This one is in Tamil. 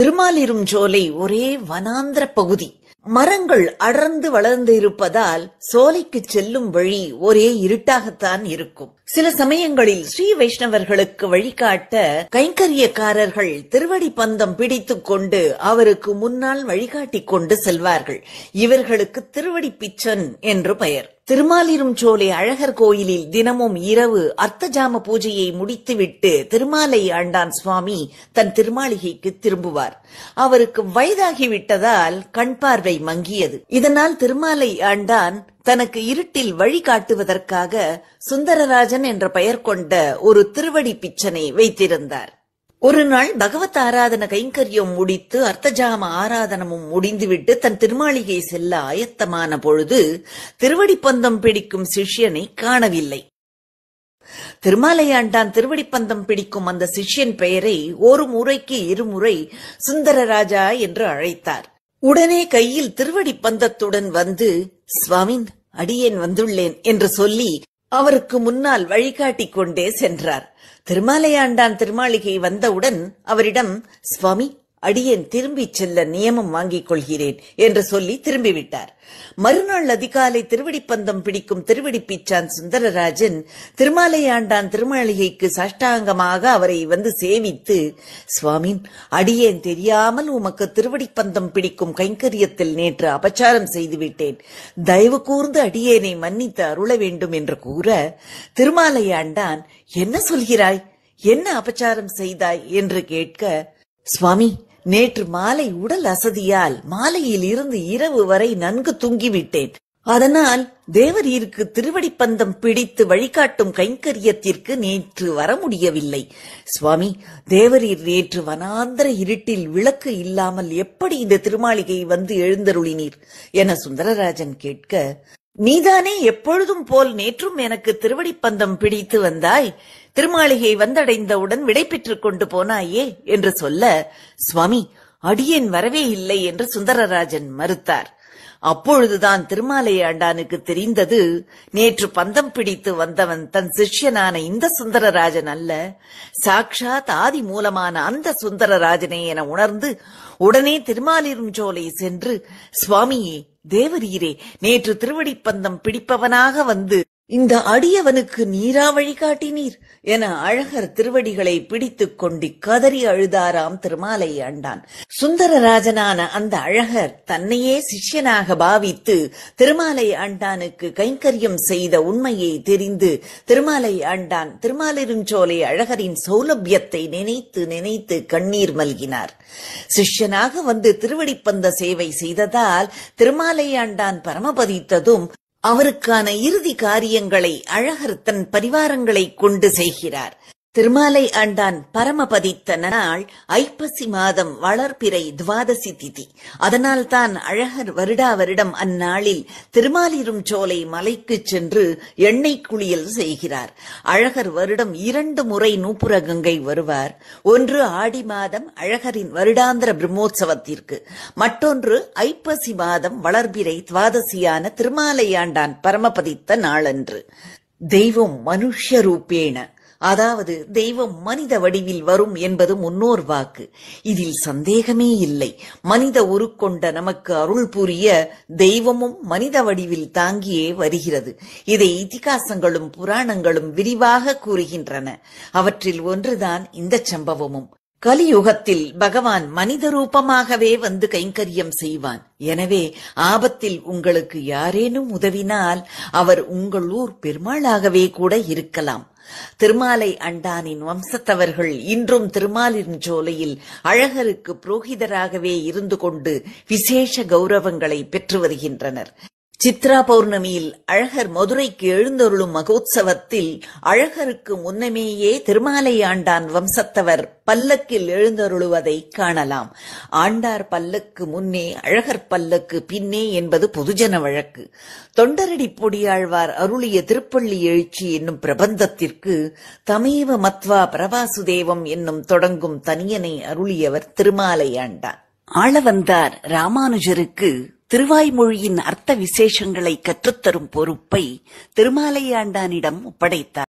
திருமாலிருஞ்சோலை ஒரே வனாந்திர பகுதி. மரங்கள் அடர்ந்து வளர்ந்து இருப்பதால் சோலைக்கு செல்லும் வழி ஒரே இருட்டாகத்தான் இருக்கும். சில சமயங்களில் ஸ்ரீ வைஷ்ணவர்களுக்கு வழிகாட்ட கைங்கரியக்காரர்கள் திருவடி பந்தம் பிடித்துக் கொண்டு அவருக்கு முன்னால் வழிகாட்டிக் கொண்டு செல்வார்கள். இவர்களுக்கு திருவடி பிச்சன் என்று பெயர். திருமாலிருஞ்சோலை அழகர் கோயிலில் தினமும் இரவு அர்த்தஜாம பூஜையை முடித்துவிட்டு திருமாலை ஆண்டான் சுவாமி தன் திருமாளிகைக்கு திரும்புவார். அவருக்கு வயதாகிவிட்டதால் கண் பார்வை மங்கியது. இதனால் திருமாலை ஆண்டான் தனக்கு இருட்டில் வழி காட்டுவதற்காக சுந்தரராஜன் என்ற பெயர் கொண்ட ஒரு திருவடி பிச்சனை வைத்திருந்தார். ஒரு நாள் பகவத் ஆராதன கைங்கரியம் முடித்து அர்த்தஜாம ஆராதனமும் முடிந்துவிட்டு தன் திருமாளிகை செல்ல ஆயத்தமான பொழுது திருவடி பந்தம் பிடிக்கும் சிஷ்யனை காணவில்லை. திருமாலையாண்டான் திருவடி பந்தம் பிடிக்கும் அந்த சிஷ்யன் பெயரை ஒரு முறைக்கு இருமுறை சுந்தரராஜா என்று அழைத்தார். உடனே கையில் திருவடி பந்தத்துடன் வந்து, "சுவாமின், அடியேன் வந்துள்ளேன்" என்று சொல்லி அவருக்கு முன்னால் வழிகாட்டிக் கொண்டே சென்றார். திருமாலையாண்டான் திருமாளிகை வந்தவுடன் அவரிடம், "சுவாமி, அடியேன் திரும்பிச் செல்ல நியமம் வாங்கிக் கொள்கிறேன்" என்று சொல்லி திரும்பிவிட்டார். மறுநாள் அதிகாலை திருவடி பந்தம் பிடிக்கும் திருவடி பிச்சான் சுந்தரராஜன் திருமாலையாண்டான் திருமாளிகைக்கு சாஷ்டாங்கமாக அவரை வந்து சேவித்து, "சுவாமின், அடியேன் தெரியாமல் உமக்கு திருவடி பந்தம் பிடிக்கும் கைங்கரியத்தில் நேற்று அபச்சாரம் செய்துவிட்டேன். தயவு கூர்ந்து அடியேனை மன்னித்து அருள வேண்டும்" என்று கூற, திருமாலையாண்டான், "என்ன சொல்கிறாய்? என்ன அபச்சாரம் செய்தாய்?" என்று கேட்க, "சுவாமி, நேற்று மாலை உடல் அசதியால் மாலையில் இருந்து இரவு வரை நன்கு தூங்கிவிட்டேன். அதனால் தேவரீருக்கு திருவடி பந்தம் பிடித்து வழிகாட்டும் கைங்கரியத்திற்கு நேற்று வர முடியவில்லை. சுவாமி, தேவரீர் நேற்று வனாந்தர இருட்டில் விளக்கு இல்லாமல் எப்படி இந்த திருமாளிகை வந்து எழுந்தருளினீர்?" என சுந்தரராஜன் கேட்க, "நீதானே எப்பொழுதும் போல் நேற்றும் எனக்கு திருவடி பந்தம் பிடித்து வந்தாய். திருமாளிகை வந்தடைந்தவுடன் விடை பெற்றுக் கொண்டு போனாயே" என்று சொல்ல, "சுவாமி, அடியேன் வரவே இல்லை" என்று சுந்தரராஜன் மறுத்தார். அப்பொழுதுதான் திருமாலையாண்டானுக்கு தெரிந்தது, நேற்று பந்தம் பிடித்து வந்தவன் தன் சிஷ்யனான இந்த சுந்தரராஜன் அல்ல, சாக்ஷாத் ஆதி மூலமான அந்த சுந்தரராஜனே என உணர்ந்து உடனே திருமாலிருஞ்சோலை சென்று, "சுவாமியே, தேவரீரே, நேற்று திருவடி பந்தம் பிடிப்பவனாக வந்து இந்த அடியவனுக்கு நீரா வழிகாட்டினீர்" என அழகர் திருவடிகளை பிடித்துக் கொண்டு கதறி அழுதாராம் திருமாலையாண்டான். சுந்தரராஜனான அந்த அழகர் தன்னையே சிஷ்யனாக பாவித்து திருமாலையாண்டானுக்கு கைங்கரியம் செய்த உண்மையை தெரிந்து திருமாலையாண்டான் திருமாலிருஞ்சோலை அழகரின் சௌலபியத்தை நினைத்து நினைத்து கண்ணீர் மல்கினார். சிஷ்யனாக வந்து திருவடிப்பந்த சேவை செய்ததால் திருமாலையாண்டான் பரமபதித்ததும் அவருக்கான இறுதி காரியங்களை அழகர் தன் பரிவாரங்களை கொண்டு செய்கிறார். திருமாலை ஆண்டான் பரமபதித்த நாள் ஐப்பசி மாதம் வளர்பிறை துவாதசி திதி. அதனால் தான் அழகர் வருடா வருடம் அந்நாளில் திருமாலிருஞ்சோலை மலைக்கு சென்று எண்ணெய் குளியல் செய்கிறார். அழகர் வருடம் 2 முறை நூப்புர கங்கை வருவார். ஒன்று ஆடி மாதம் அழகரின் வருடாந்திர பிரம்மோற்சவத்திற்கு, மற்றொன்று ஐப்பசி மாதம் வளர்பிறை துவாதசியான திருமாலையாண்டான் பரமபதித்த நாளன்று. தெய்வம் மனுஷ்ய ரூபேண, அதாவது தெய்வம் மனித வடிவில் வரும் என்பது முன்னோர் வாக்கு. இதில் சந்தேகமே இல்லை. மனித உருக்கொண்ட நமக்கு அருள் புரிய தெய்வமும் மனித வடிவில் தாங்கியே வருகிறது. இதை இதிகாசங்களும் புராணங்களும் விரிவாக கூறுகின்றன. அவற்றில் ஒன்றுதான் இந்த சம்பவமும். கலியுகத்தில் பகவான் மனித ரூபமாகவே வந்து கைங்கரியம் செய்வான். எனவே ஆபத்தில் உங்களுக்கு யாரேனும் உதவினால் அவர் உங்கள் ஊர் பெருமாளாகவே கூட இருக்கலாம். திருமாலை அண்டானின் வம்சத்தவர்கள் இன்றும் திருமாலிருஞ்சோலையில் அழகருக்கு புரோகிதராகவே இருந்து கொண்டு விசேஷ கௌரவங்களை பெற்று வருகின்றனர். சித்ரா பௌர்ணமியில் அழகர் மதுரைக்கு எழுந்தருளும் மகோத்சவத்தில் அழகருக்கு முன்னமேயே திருமாலையாண்டான் வம்சத்தவர் பல்லக்கில் எழுந்தருளுவதை காணலாம். ஆண்டார் பல்லக்கு முன்னே, அழகர் பல்லக்கு பின்னே என்பது பொதுஜன வழக்கு. தொண்டரடி பொடியாழ்வார் அருளிய திருப்பள்ளி எழுச்சி என்னும் பிரபந்தத்திற்கு தமேவ மத்வா பிரவாசுதேவம் என்னும் தொடங்கும் தனியனை அருளியவர் திருமாலையாண்டான். ஆளவந்தார் ராமானுஜருக்கு திருவாய்மொழியின் அர்த்த விசேஷங்களை கற்றுத்தரும் பொறுப்பை திருமாலையாண்டானிடம் ஒப்படைத்தார்.